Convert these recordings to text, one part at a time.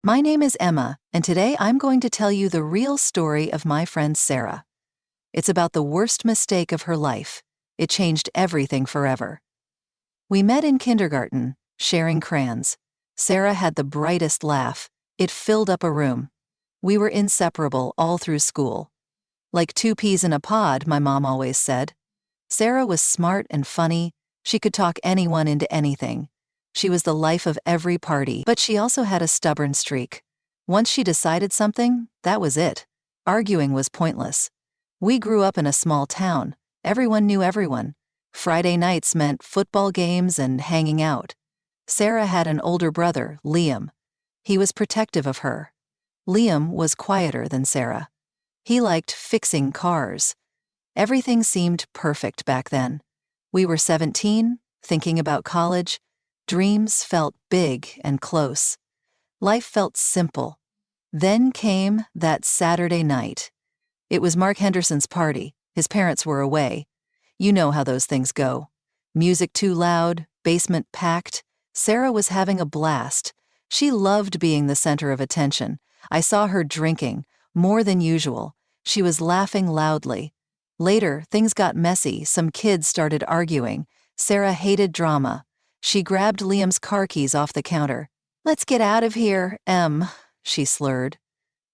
My name is Emma, and today I'm going to tell you the real story of my friend Sarah. It's about the worst mistake of her life. It changed everything forever. We met in kindergarten, sharing crayons. Sarah had the brightest laugh. It filled up a room. We were inseparable all through school. Like two peas in a pod, my mom always said. Sarah was smart and funny. She could talk anyone into anything. She was the life of every party, but she also had a stubborn streak. Once she decided something, that was it. Arguing was pointless. We grew up in a small town. Everyone knew everyone. Friday nights meant football games and hanging out. Sarah had an older brother, Liam. He was protective of her. Liam was quieter than Sarah. He liked fixing cars. Everything seemed perfect back then. We were 17, thinking about college. Dreams felt big and close. Life felt simple. Then came that Saturday night. It was Mark Henderson's party. His parents were away. You know how those things go. Music too loud, basement packed. Sarah was having a blast. She loved being the center of attention. I saw her drinking, more than usual. She was laughing loudly. Later, things got messy. Some kids started arguing. Sarah hated drama. She grabbed Liam's car keys off the counter. "Let's get out of here, Em," she slurred.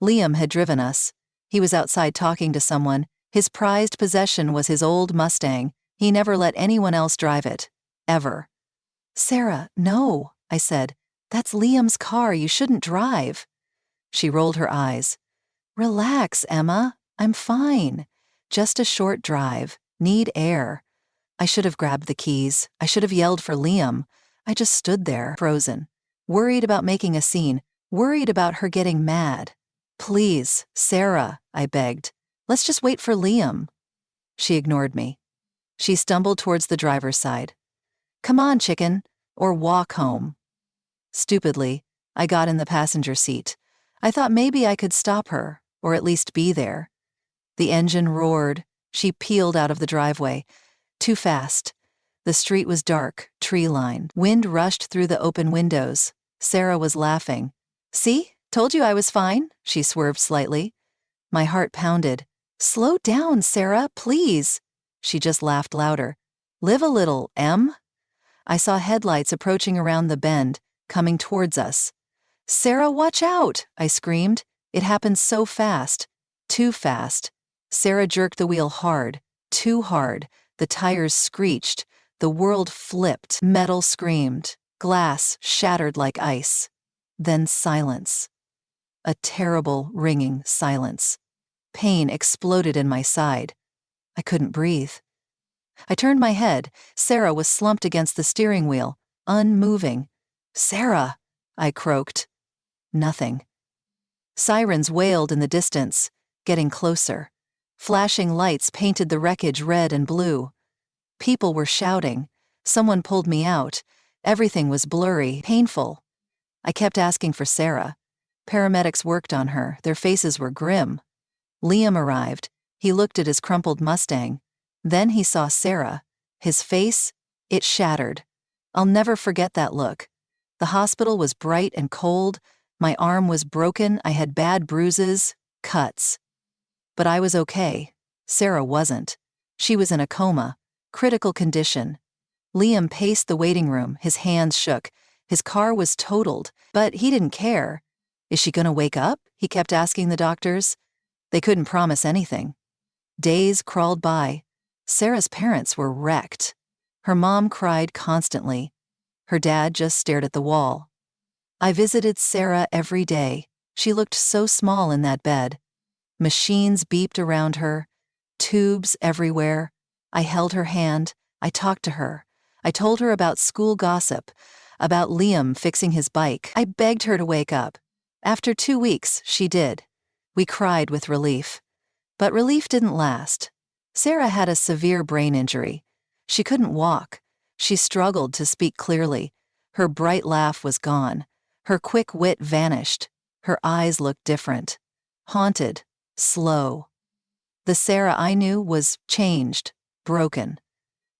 Liam had driven us. He was outside talking to someone. His prized possession was his old Mustang. He never let anyone else drive it. Ever. "Sarah, no," I said. "That's Liam's car. You shouldn't drive." She rolled her eyes. "Relax, Emma. I'm fine. Just a short drive. Need air." I should have grabbed the keys. I should have yelled for Liam. I just stood there, frozen, worried about making a scene, worried about her getting mad. "Please, Sarah," I begged. "Let's just wait for Liam." She ignored me. She stumbled towards the driver's side. "Come on, chicken, or walk home." Stupidly, I got in the passenger seat. I thought maybe I could stop her, or at least be there. The engine roared. She peeled out of the driveway. Too fast. The street was dark, tree-lined. Wind rushed through the open windows. Sarah was laughing. "See? Told you I was fine." She swerved slightly. My heart pounded. "Slow down, Sarah, please." She just laughed louder. "Live a little, Em." I saw headlights approaching around the bend, coming towards us. "Sarah, watch out!" I screamed. It happened so fast. Too fast. Sarah jerked the wheel hard. Too hard. The tires screeched. The world flipped. Metal screamed. Glass shattered like ice. Then silence. A terrible, ringing silence. Pain exploded in my side. I couldn't breathe. I turned my head. Sarah was slumped against the steering wheel, unmoving. "Sarah!" I croaked. Nothing. Sirens wailed in the distance, getting closer. Flashing lights painted the wreckage red and blue. People were shouting. Someone pulled me out. Everything was blurry, painful. I kept asking for Sarah. Paramedics worked on her. Their faces were grim. Liam arrived. He looked at his crumpled Mustang. Then he saw Sarah. His face, it shattered. I'll never forget that look. The hospital was bright and cold. My arm was broken. I had bad bruises, cuts. But I was okay. Sarah wasn't. She was in a coma, critical condition. Liam paced the waiting room. His hands shook. His car was totaled, but he didn't care. "Is she gonna wake up?" he kept asking the doctors. They couldn't promise anything. Days crawled by. Sarah's parents were wrecked. Her mom cried constantly. Her dad just stared at the wall. I visited Sarah every day. She looked so small in that bed. Machines beeped around her. Tubes everywhere. I held her hand. I talked to her. I told her about school gossip, about Liam fixing his bike. I begged her to wake up. After 2 weeks, she did. We cried with relief. But relief didn't last. Sarah had a severe brain injury. She couldn't walk. She struggled to speak clearly. Her bright laugh was gone. Her quick wit vanished. Her eyes looked different. Haunted. Slow. The Sarah I knew was changed, broken.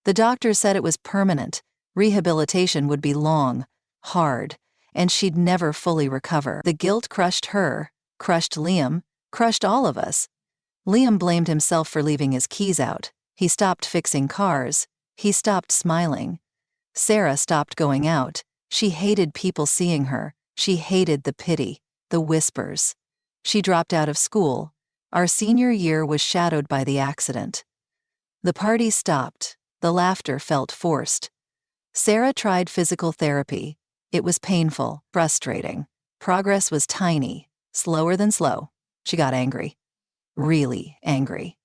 The doctor said it was permanent. Rehabilitation would be long, hard, and she'd never fully recover. The guilt crushed her, crushed Liam, crushed all of us. Liam blamed himself for leaving his keys out. He stopped fixing cars. He stopped smiling. Sarah stopped going out. She hated people seeing her. She hated the pity, the whispers. She dropped out of school. Our senior year was shadowed by the accident. The party stopped. The laughter felt forced. Sarah tried physical therapy. It was painful, frustrating. Progress was tiny, slower than slow. She got angry. Really angry.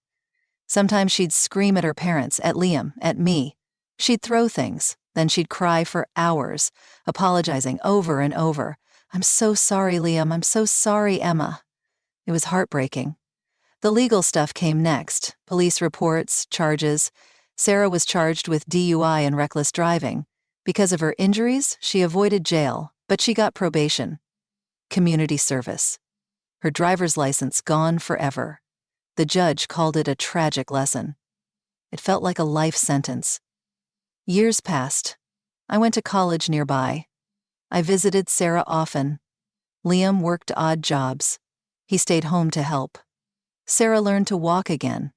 Sometimes she'd scream at her parents, at Liam, at me. She'd throw things, then she'd cry for hours, apologizing over and over. "I'm so sorry, Liam. I'm so sorry, Emma." It was heartbreaking. The legal stuff came next. Police reports, charges. Sarah was charged with DUI and reckless driving. Because of her injuries, she avoided jail, but she got probation. Community service. Her driver's license gone forever. The judge called it a tragic lesson. It felt like a life sentence. Years passed. I went to college nearby. I visited Sarah often. Liam worked odd jobs. He stayed home to help. Sarah learned to walk again.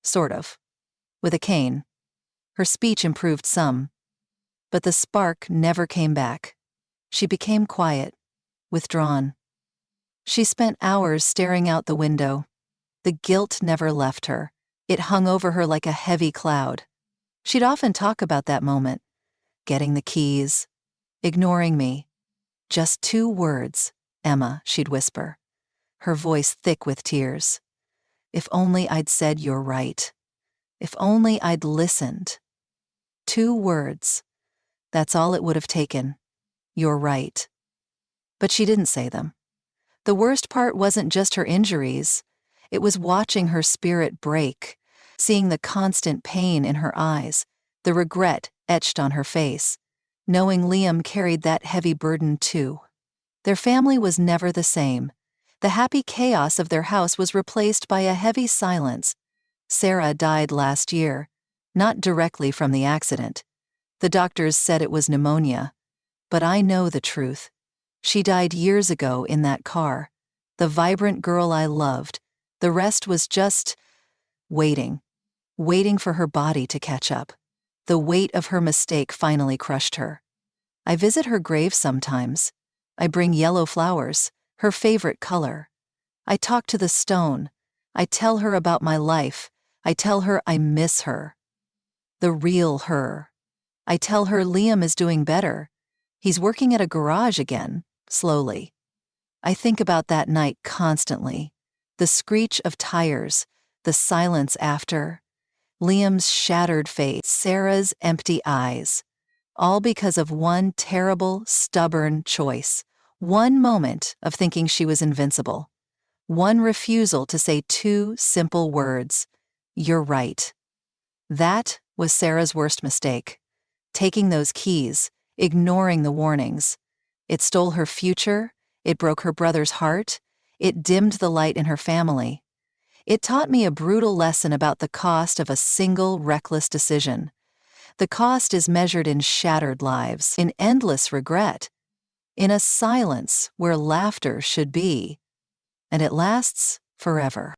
Sort of. With a cane. Her speech improved some. But the spark never came back. She became quiet, withdrawn. She spent hours staring out the window. The guilt never left her. It hung over her like a heavy cloud. She'd often talk about that moment. Getting the keys. Ignoring me. "Just 2 words, Emma," she'd whisper. Her voice thick with tears. "If only I'd said you're right. If only I'd listened. 2 words. That's all it would have taken. You're right." But she didn't say them. The worst part wasn't just her injuries. It was watching her spirit break, seeing the constant pain in her eyes, the regret etched on her face, knowing Liam carried that heavy burden too. Their family was never the same. The happy chaos of their house was replaced by a heavy silence. Sarah died last year, not directly from the accident. The doctors said it was pneumonia. But I know the truth. She died years ago in that car. The vibrant girl I loved. The rest was just waiting. Waiting for her body to catch up. The weight of her mistake finally crushed her. I visit her grave sometimes. I bring yellow flowers, her favorite color. I talk to the stone. I tell her about my life. I tell her I miss her. The real her. I tell her Liam is doing better. He's working at a garage again, slowly. I think about that night constantly. The screech of tires, the silence after, Liam's shattered face, Sarah's empty eyes. All because of one terrible, stubborn choice. One moment of thinking she was invincible. One refusal to say 2 simple words. "You're right." That was Sarah's worst mistake. Taking those keys, ignoring the warnings. It stole her future, it broke her brother's heart, it dimmed the light in her family. It taught me a brutal lesson about the cost of a single reckless decision. The cost is measured in shattered lives, in endless regret, in a silence where laughter should be, and it lasts forever.